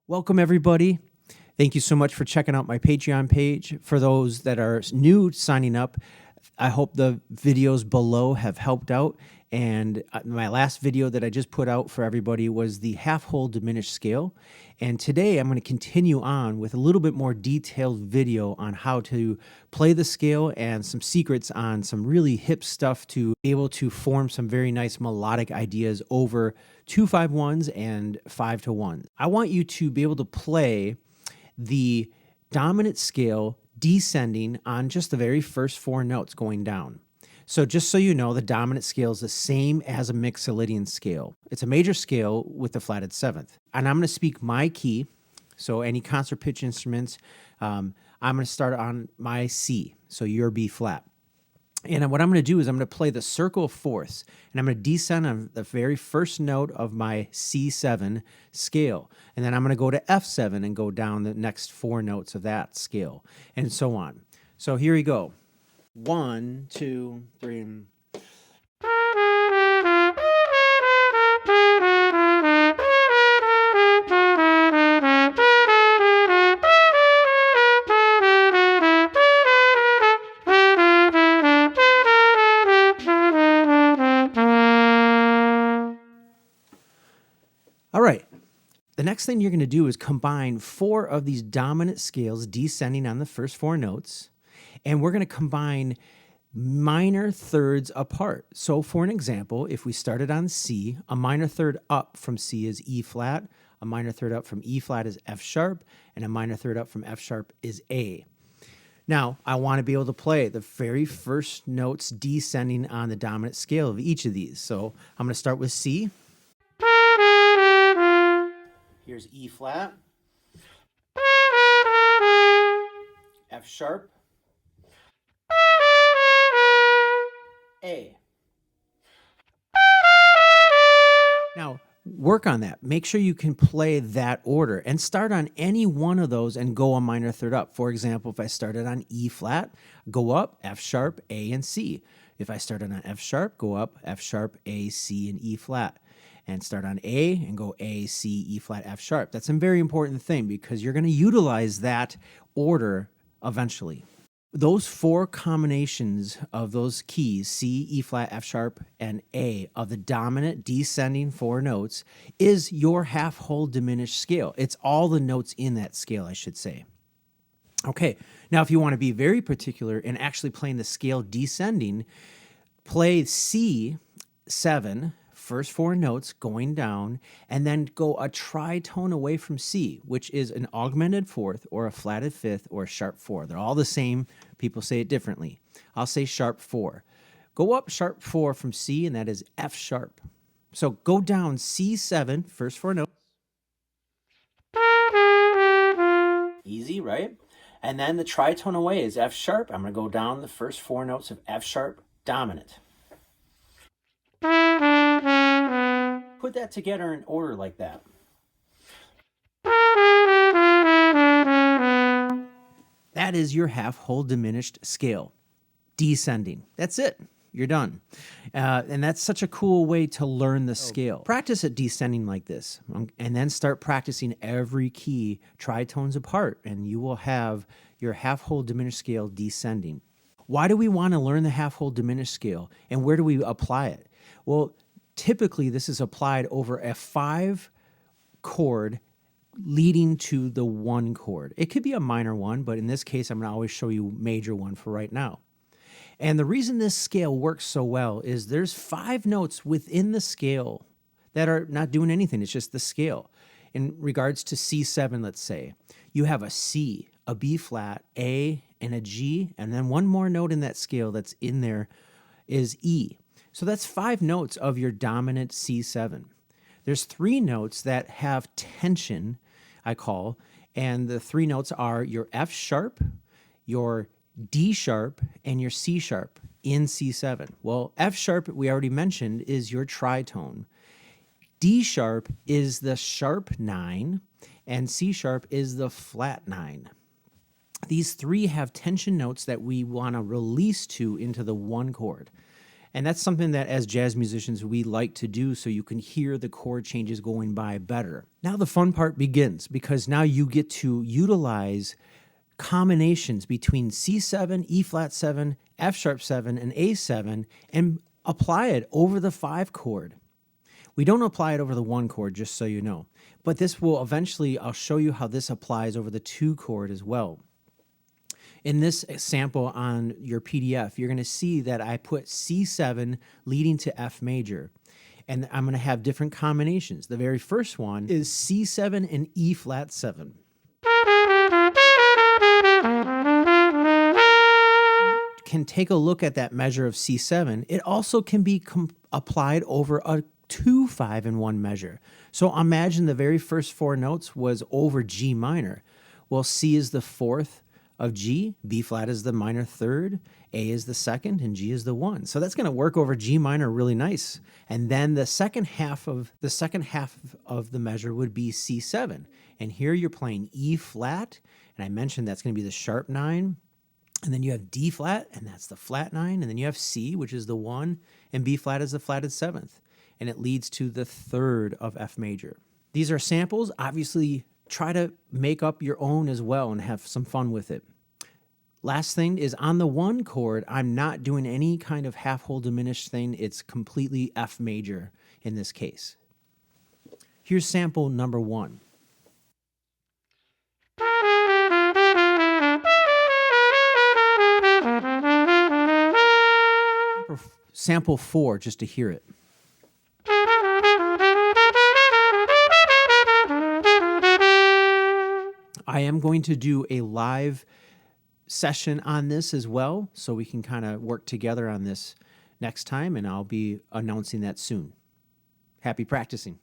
Welcome, everybody. Thank you so much for checking out my Patreon page. For those that are new signing up, I hope the videos below have helped out. And my last video that I just put out for everybody was the half whole diminished scale. And today I'm going to continue on with a little bit more detailed video on how to play the scale and some secrets on some really hip stuff to be able to form some very nice melodic ideas over 2-5-1s and 5-1. I want you to be able to play the dominant scale descending on just the very first four notes going down. So just so you know, the dominant scale is the same as a Mixolydian scale. It's a major scale with the flatted seventh. And I'm going to speak my key. So any concert pitch instruments, I'm going to start on my C, so your B flat. And what I'm going to do is I'm going to play the circle of fourths, and I'm going to descend on the very first note of my C7 scale. And then I'm going to go to F7 and go down the next four notes of that scale, and so on. So here we go. 1, 2, 3. All right. The next thing you're going to do is combine four of these dominant scales descending on the first four notes, and we're going to combine minor thirds apart. So for an example, if we started on C, a minor third up from C is E flat, a minor third up from E flat is F sharp, and a minor third up from F sharp is A. Now, I want to be able to play the very first notes descending on the dominant scale of each of these. So I'm going to start with C. Here's E flat, F sharp, A. Now, work on that. Make sure you can play that order and start on any one of those and go a minor third up. For example, if I started on E flat, go up, F sharp, A, and C. If I started on F sharp, go up, F sharp, A, C, and E flat. And start on A and go A, C, E flat, F sharp. That's a very important thing because you're going to utilize that order eventually. Those four combinations of those keys, C, E flat, F sharp, and A, of the dominant descending four notes is your half whole diminished scale. It's all the notes in that scale, I should say. Okay, now if you want to be very particular in actually playing the scale descending, play C7, first four notes going down, and then go a tritone away from C, which is an augmented fourth or a flatted fifth or a sharp four. They're all the same. People say it differently. I'll say sharp four. Go up sharp four from C, and that is F sharp. So go down C7, first four notes. Easy, right? And then the tritone away is F sharp. I'm going to go down the first four notes of F sharp dominant. Put that together in order like that. That is your half whole diminished scale, descending. That's it. You're done. And that's such a cool way to learn the scale. Practice it descending like this, and then start practicing every key tritones apart, and you will have your half whole diminished scale descending. Why do we want to learn the half whole diminished scale, and where do we apply it? Well, typically this is applied over a 5 chord leading to the 1 chord. It could be a minor one, but in this case, I'm going to always show you major one for right now. And the reason this scale works so well is there's 5 notes within the scale that are not doing anything. It's just the scale. In regards to C7, let's say, you have a C, a B flat, A, and a G, and then one more note in that scale that's in there is E. So that's 5 notes of your dominant C7. There's 3 notes that have tension, I call, and the 3 notes are your F sharp, your D sharp, and your C sharp in C7. Well, F sharp, we already mentioned, is your tritone. D sharp is the sharp 9, and C sharp is the flat 9. These 3 have tension notes that we want to release to into the 1 chord. And that's something that as jazz musicians we like to do so you can hear the chord changes going by better. Now the fun part begins, because now you get to utilize combinations between C7, E flat 7, F sharp 7, and A7 and apply it over the 5 chord. We don't apply it over the 1 chord, just so you know. But this will eventually, I'll show you how this applies over the 2 chord as well. In this sample on your PDF, you're going to see that I put C7 leading to F major. And I'm going to have different combinations. The very first one is C7 and E flat 7. Can take a look at that measure of C7. It also can be applied over a 2 5-in-1 measure. So imagine the very first 4 notes was over G minor. Well, C is the 4th of G, B flat is the minor 3rd, A is the 2nd, and G is the 1. So that's going to work over G minor really nice. And then the second half of the measure would be C7. And here you're playing E flat, and I mentioned that's going to be the sharp 9. And then you have D flat, and that's the flat 9. And then you have C, which is the 1, and B flat is the flatted 7th. And it leads to the 3rd of F major. These are samples. Obviously, try to make up your own as well and have some fun with it. Last thing is on the 1 chord, I'm not doing any kind of half whole diminished thing. It's completely F major in this case. Here's sample number 1. Sample 4, just to hear it. I am going to do a live session on this as well, so we can kind of work together on this next time, and I'll be announcing that soon. Happy practicing.